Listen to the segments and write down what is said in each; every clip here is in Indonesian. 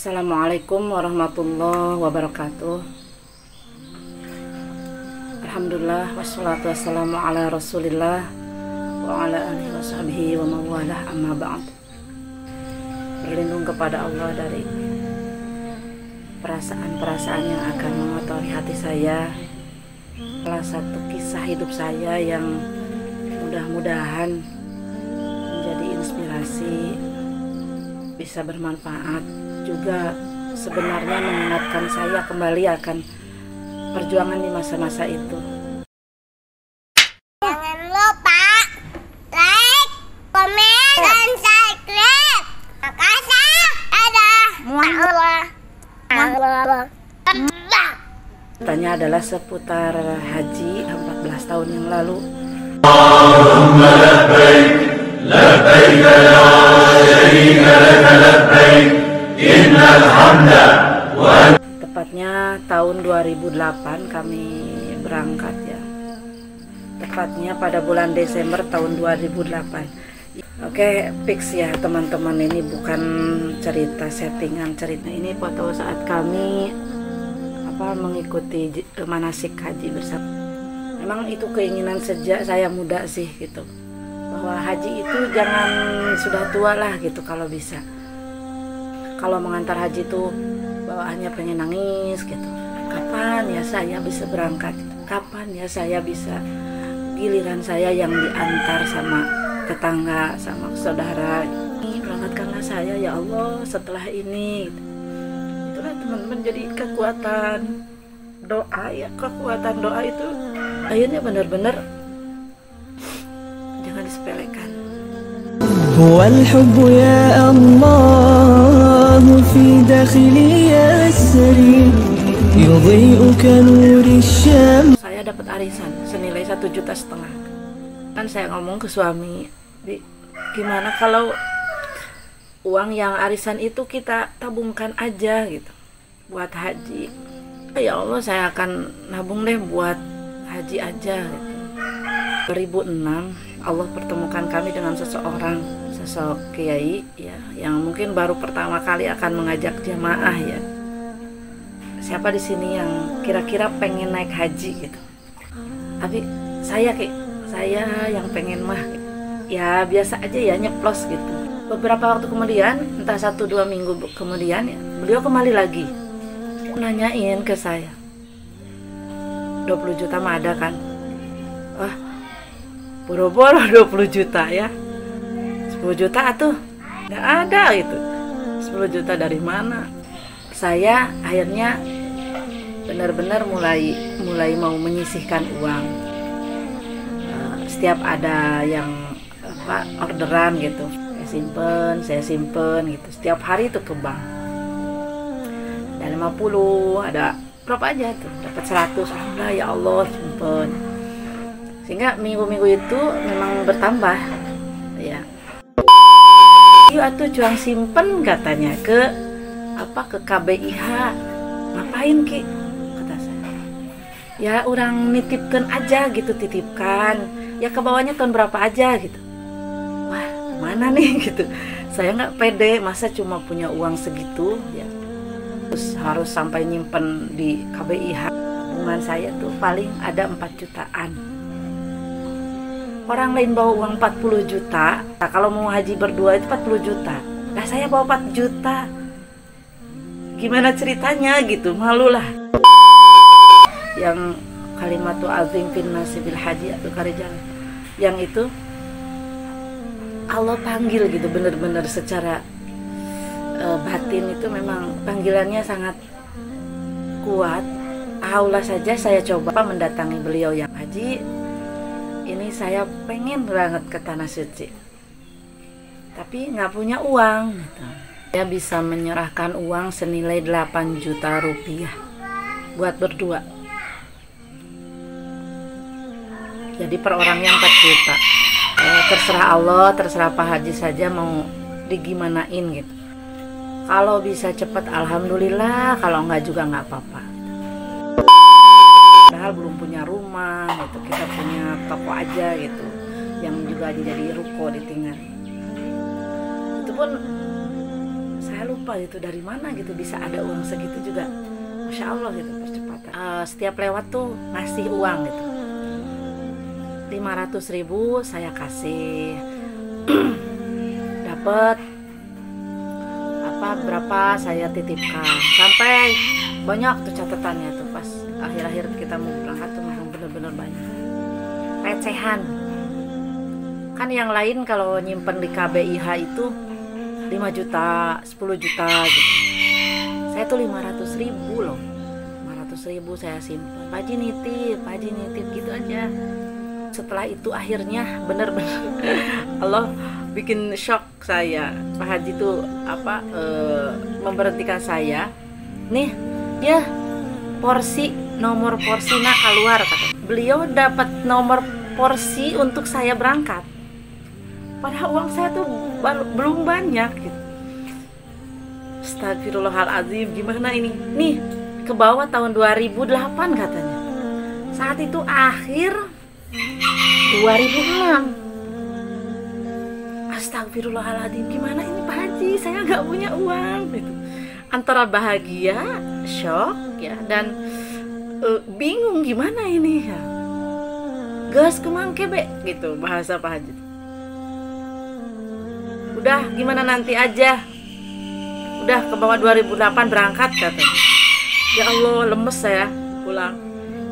Assalamualaikum warahmatullahi wabarakatuh. Alhamdulillah wassalatu wassalamu ala rasulillah wa ala alihi wa sahbihi wa mawalah, amma ba'd. Berlindung kepada Allah dari perasaan-perasaan yang akan mengotori hati saya. Salah satu kisah hidup saya yang mudah-mudahan menjadi inspirasi, bisa bermanfaat, juga sebenarnya mengingatkan saya kembali akan perjuangan di masa-masa itu. Jangan lupa like, komen, dan subscribe. Makasih. Dadah. Allah. Tanya adalah seputar haji 14 tahun yang lalu. Allahumma labbaik, labbaik la syarika lak labbaik, innal hamda wa... Tepatnya tahun 2008 kami berangkat ya. Tepatnya pada bulan Desember tahun 2008. Oke, fix ya teman-teman, ini bukan cerita settingan, cerita ini foto saat kami mengikuti manasik haji bersama. Memang itu keinginan sejak saya muda sih gitu, bahwa haji itu jangan sudah tua lah gitu kalau bisa. Kalau mengantar haji itu bawaannya pengen nangis gitu. Kapan ya saya bisa berangkat? Kapan ya saya bisa, giliran saya yang diantar sama tetangga, sama saudara. Berangkatkanlah saya ya Allah setelah ini. Itulah teman-teman, jadi kekuatan doa ya, kekuatan doa itu akhirnya benar-benar jangan disepelekan. Huwal hubbu ya Allah fi dakhili yasri yudhi'u kanuri syams. Saya dapat arisan senilai 1,5 juta. Kan saya ngomong ke suami, gimana kalau uang yang arisan itu kita tabungkan aja gitu buat haji. Ya Allah, saya akan nabung deh buat haji aja gitu. 2006 Allah pertemukan kami dengan sosok kiai ya, yang mungkin baru pertama kali akan mengajak jamaah ya. Siapa di sini yang kira-kira pengen naik haji gitu? Tapi saya yang pengen mah ya biasa aja ya, nyeplos gitu. Beberapa waktu kemudian, entah 1-2 minggu kemudian ya, beliau kembali lagi nanyain ke saya, 20 juta mah ada kan? Wah, boro-boro 20 juta ya, 10 juta tuh nggak ada gitu. 10 juta dari mana? Saya akhirnya benar-benar mulai mau menyisihkan uang. Setiap ada yang orderan gitu, saya simpen gitu. Setiap hari itu ke bank. Ada 50, ada berapa aja tuh, dapat 100, alhamdulillah ya Allah, simpen. Sehingga minggu-minggu itu memang bertambah ya. Yuk atuh cuang simpen katanya ke KBIH. Ngapain Ki? Kata saya. Ya orang nitipkan aja gitu, titipkan. Ya ke bawahnya tahun berapa aja gitu. Mana nih gitu, saya nggak pede, masa cuma punya uang segitu ya, terus harus sampai nyimpen di KBIH. Tabungan saya tuh paling ada 4 jutaan. Orang lain bawa uang 40 juta. Nah, kalau mau haji berdua itu 40 juta. Nah saya bawa 4 juta. Gimana ceritanya gitu, malu lah. Yang kalimatu azim fin nasibil haji atau karijal, yang itu Allah panggil gitu, bener-bener secara batin itu memang panggilannya sangat kuat. Aula saja saya coba mendatangi beliau yang haji. Ini saya pengen banget ke Tanah Suci, tapi nggak punya uang gitu. Saya bisa menyerahkan uang senilai 8 juta rupiah buat berdua. Jadi per orangnya 4 juta. Terserah Allah, terserah Pak Haji saja mau digimanain gitu. Kalau bisa cepat alhamdulillah, kalau enggak juga nggak apa-apa. Padahal belum punya rumah gitu, kita punya toko aja gitu, yang juga jadi ruko ditinggal. Itu pun saya saya lupa gitu dari mana gitu bisa ada uang segitu juga, Masya Allah gitu percepatan. Setiap lewat tuh ngasih uang gitu, 500.000 saya kasih dapat apa berapa saya titipkan, sampai banyak tuh catatannya tuh pas akhir-akhir kita mau berangkat tuh memang bener-bener banyak recehan. Kan yang lain kalau nyimpen di KBIH itu 5 juta, 10 juta gitu. Saya tuh 500.000 loh. 500.000 saya simpen. Pak Haji nitip gitu aja. Setelah itu akhirnya bener-bener Allah bikin shock saya. Pak Haji tuh memberhentikan saya. Nih, ya nomor porsinya keluar kata. Beliau dapat nomor porsi untuk saya berangkat. Padahal uang saya tuh belum banyak gitu. Astagfirullahaladzim, gimana ini? Nih, ke bawah tahun 2008 katanya. Saat itu akhir 2006. Astagfirullahaladzim, gimana ini Pak Haji? Saya nggak punya uang gitu. Antara bahagia, shock ya, dan bingung gimana ini ya. Gas kemangke be gitu bahasa Pak Haji. Udah gimana nanti aja. Udah ke bawah 2008 berangkat katanya. Ya Allah, lemes saya pulang.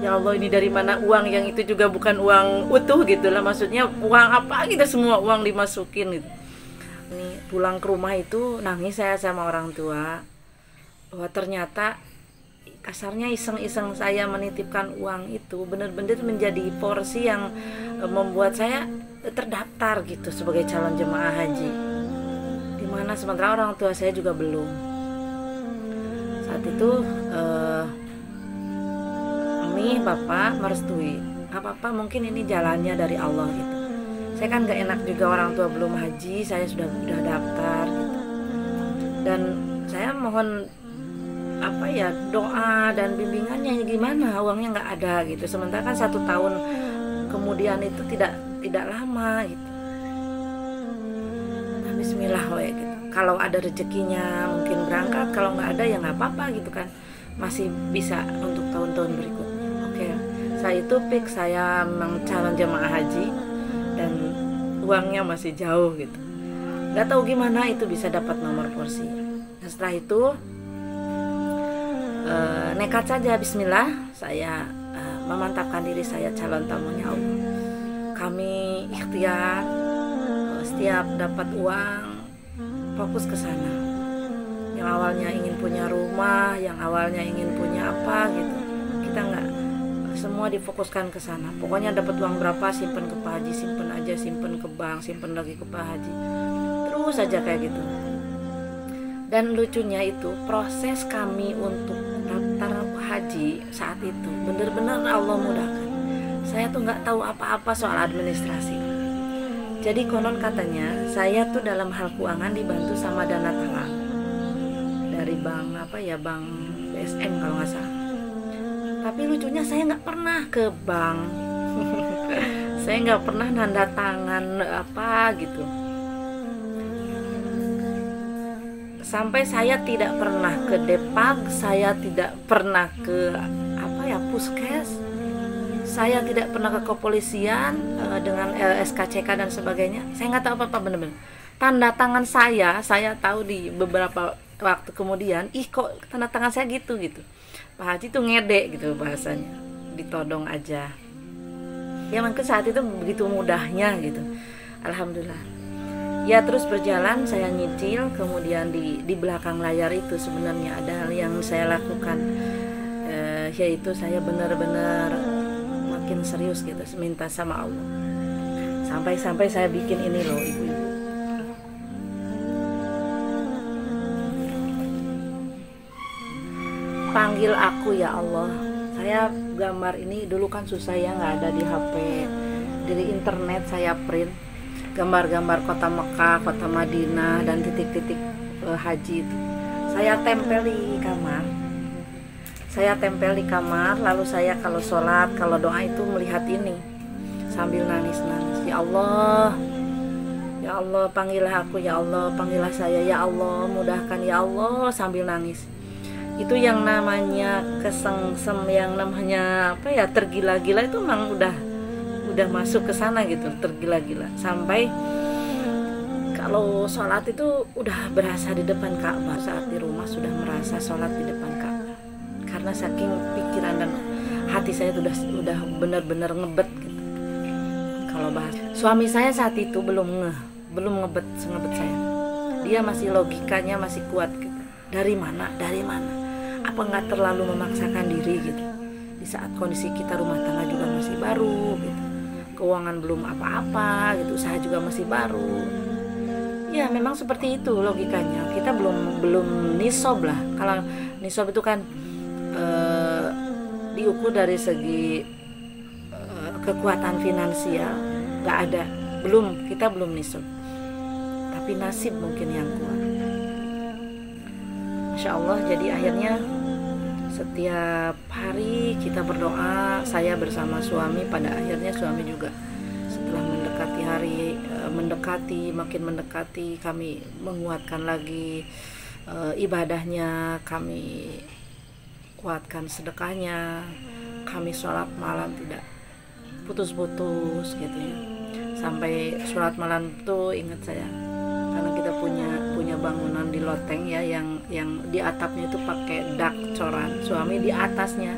Ya Allah, ini dari mana uang yang itu juga bukan uang utuh gitu lah, maksudnya uang apa gitu, semua uang dimasukin gitu. Ini pulang ke rumah itu nangis saya sama orang tua bahwa ternyata kasarnya iseng-iseng saya menitipkan uang itu benar-benar menjadi porsi yang membuat saya terdaftar gitu sebagai calon jemaah haji, dimana sementara orang tua saya juga belum. Saat itu Umi bapak merestui, apa-apa mungkin ini jalannya dari Allah gitu. Saya kan gak enak juga orang tua belum haji, saya sudah daftar gitu. Dan saya mohon doa dan bimbingannya gimana, uangnya nggak ada gitu. Sementara kan 1 tahun kemudian itu tidak lama gitu. Nah, bismillah gitu. Kalau ada rezekinya mungkin berangkat, kalau nggak ada ya nggak apa-apa gitu kan, masih bisa untuk tahun-tahun berikutnya. Oke, saya itu fix saya memang calon jemaah haji dan uangnya masih jauh gitu. Nggak tahu gimana itu bisa dapat nomor porsi. Nah, setelah itu nekat saja, bismillah, saya memantapkan diri saya calon tamunya Allah. Kami ikhtiar, setiap dapat uang fokus ke sana. Yang awalnya ingin punya rumah, yang awalnya ingin punya apa gitu, kita nggak, semua difokuskan ke sana. Pokoknya dapat uang berapa simpen ke Pak Haji, simpen aja, simpen ke bank, simpen lagi ke Pak Haji, terus saja kayak gitu. Dan lucunya itu proses kami untuk daftar haji saat itu benar-benar Allah mudahkan. Saya tuh nggak tahu apa-apa soal administrasi. Jadi konon katanya saya tuh dalam hal keuangan dibantu sama dana talang dari bank bank BSM kalau nggak salah. Tapi lucunya saya nggak pernah ke bank. Saya nggak pernah nanda tangan apa gitu. Sampai saya tidak pernah ke Depag, saya tidak pernah ke Puskes, saya tidak pernah ke kepolisian dengan SKCK dan sebagainya. Saya nggak tahu apa-apa bener-bener. Tanda tangan saya tahu di beberapa waktu kemudian, kok tanda tangan saya gitu. Pak Haji tuh ngedek gitu bahasanya, ditodong aja. Ya mungkin saat itu begitu mudahnya gitu. Alhamdulillah. Ya terus berjalan, saya nyicil, kemudian di belakang layar itu sebenarnya ada hal yang saya lakukan, yaitu saya benar-benar makin serius gitu, minta sama Allah. Sampai saya bikin ini loh ibu-ibu. Panggil aku ya Allah. Saya gambar ini dulu kan susah ya, nggak ada di HP, dari internet saya print gambar-gambar kota Mekah, kota Madinah, dan titik-titik haji itu. Saya tempel di kamar. Lalu saya kalau sholat, kalau doa itu melihat ini sambil nangis. Ya Allah, Ya Allah, panggillah aku, ya Allah, panggillah saya, ya Allah, mudahkan, ya Allah, sambil nangis. Itu yang namanya kesengsem, yang namanya apa ya, tergila-gila itu memang udah masuk ke sana gitu, tergila-gila. Sampai kalau sholat itu udah berasa di depan Ka'bah, saat di rumah sudah merasa sholat di depan Ka'bah, karena saking pikiran dan hati saya itu udah benar-benar ngebet gitu. Kalau bahas suami saya saat itu belum ngebet saya. Dia masih logikanya masih kuat gitu. Dari mana? Apa nggak terlalu memaksakan diri gitu? Di saat kondisi kita rumah tangga juga masih baru gitu. Keuangan belum apa-apa gitu, usaha juga masih baru. Ya memang seperti itu logikanya. Kita belum nisob lah. Kalau nisob itu kan diukur dari segi kekuatan finansial, nggak ada. Kita belum nisob. Tapi nasib mungkin yang kuat. Masya Allah, jadi akhirnya setiap hari kita berdoa, saya bersama suami. Pada akhirnya suami juga setelah makin mendekati, kami menguatkan lagi ibadahnya, kami kuatkan sedekahnya, kami sholat malam tidak putus-putus gitu ya. Sampai sholat malam tuh ingat saya, karena kita punya bangunan di loteng ya, yang di atapnya itu pakai dak coran. Suami di atasnya,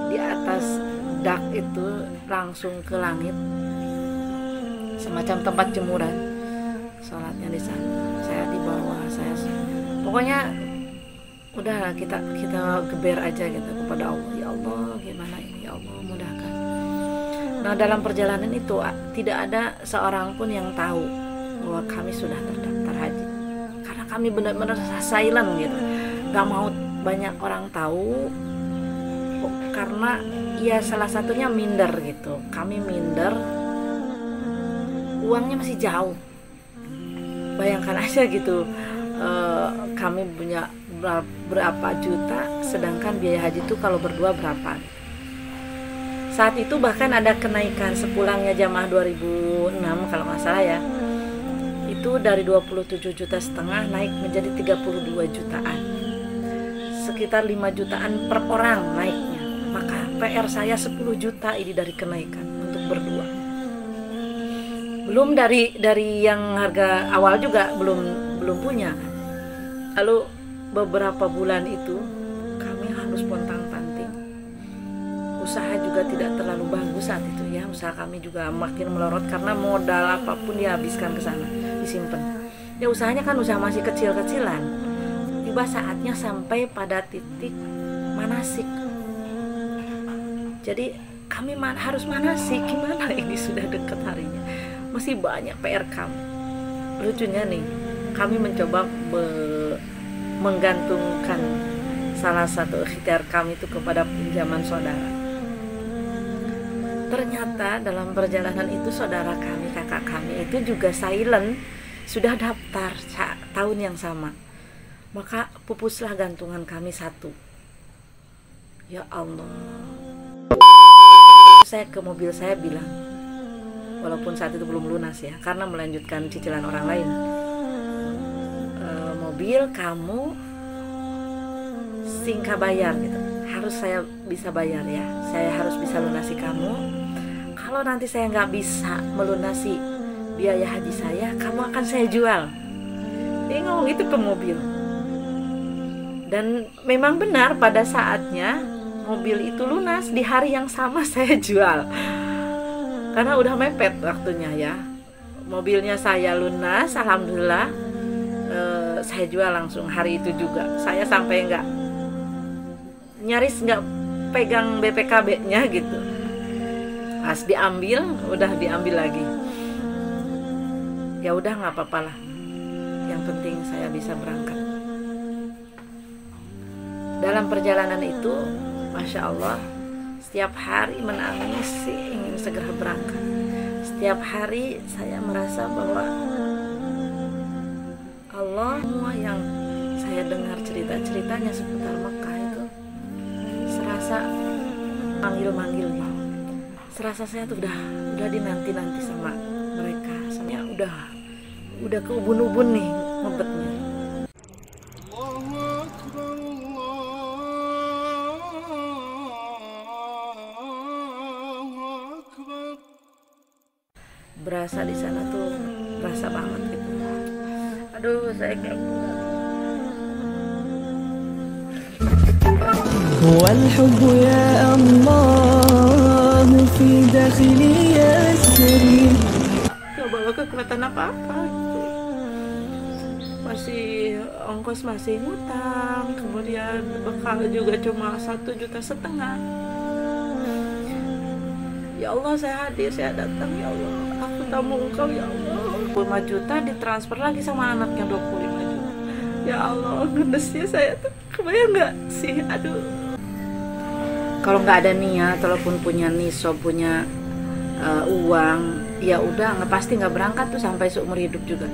di atas dak itu langsung ke langit, semacam tempat jemuran. Sholatnya di sana, saya di bawah. Pokoknya udah kita geber aja gitu kepada Allah. Ya Allah, gimana ini, ya Allah, mudahkan. Nah, dalam perjalanan itu tidak ada seorang pun yang tahu bahwa kami sudah terdaftar haji, karena kami benar-benar silent gitu, nggak mau banyak orang tahu, karena ya salah satunya minder gitu. Kami minder, uangnya masih jauh. Bayangkan aja gitu, kami punya berapa juta, sedangkan biaya haji itu kalau berdua berapa. Saat itu bahkan ada kenaikan sepulangnya jamaah 2006 kalau nggak salah ya, itu dari 27,5 juta naik menjadi 32 jutaan, sekitar 5 jutaan per orang naiknya. Maka PR saya 10 juta ini dari kenaikan untuk berdua. Belum dari yang harga awal juga belum punya. Lalu beberapa bulan itu kami harus pontang-panting. Usaha juga tidak terlalu bagus saat itu ya. Usaha kami juga makin melorot karena modal apapun dihabiskan ke sana, disimpan. Ya usahanya kan usaha masih kecil-kecilan. Tiba saatnya sampai pada titik manasik. Jadi kami harus manasik. Gimana ini, sudah dekat harinya, masih banyak PR kami. Lucunya nih, kami mencoba menggantungkan salah satu ikhtiar kami itu kepada pinjaman saudara. Ternyata dalam perjalanan itu saudara kami, kakak kami itu juga silent, sudah daftar tahun yang sama. Maka pupuslah gantungan kami satu. Ya Allah. Saya ke mobil saya bilang, walaupun saat itu belum lunas ya, karena melanjutkan cicilan orang lain. Mobil kamu singka bayar gitu, harus saya bisa bayar ya, saya harus bisa lunasi kamu. Kalau nanti saya nggak bisa melunasi biaya haji saya, kamu akan saya jual. Dia ngomong itu ke mobil. Dan memang benar, pada saatnya mobil itu lunas, di hari yang sama saya jual, karena udah mepet waktunya ya. Mobilnya saya lunas, alhamdulillah. Saya jual langsung hari itu juga. Saya sampai nyaris nggak pegang BPKB-nya gitu. Pas diambil, udah diambil lagi. Ya udah, nggak apa-apa lah. Yang penting saya bisa berangkat. Dalam perjalanan itu, Masya Allah, setiap hari menangis sih, ingin segera berangkat. Setiap hari saya merasa bahwa Allah, semua yang saya dengar cerita-ceritanya seputar Mekah itu serasa manggil-manggil. Serasa saya tuh udah dinanti-nanti sama mereka, rasanya udah ke ubun-ubun nih ngebetnya. Berasa di sana tuh, berasa banget gitu. Aduh, saya kayak هو الحب يا الله في داخلي يسري. coba gak kelihatan apa-apa gitu. Masih ongkos masih ngutang, kemudian bekal juga cuma 1,5 juta. Ya Allah, saya hadir, saya datang, ya Allah, aku tamu Engkau, ya Allah. 5 juta ditransfer lagi sama anaknya 25 juta. Ya Allah, ngedesnya saya tuh kebayang nggak sih? Aduh. Kalau nggak ada niat, walaupun punya nisob, punya uang, ya udah nggak pasti nggak berangkat tuh sampai seumur hidup juga.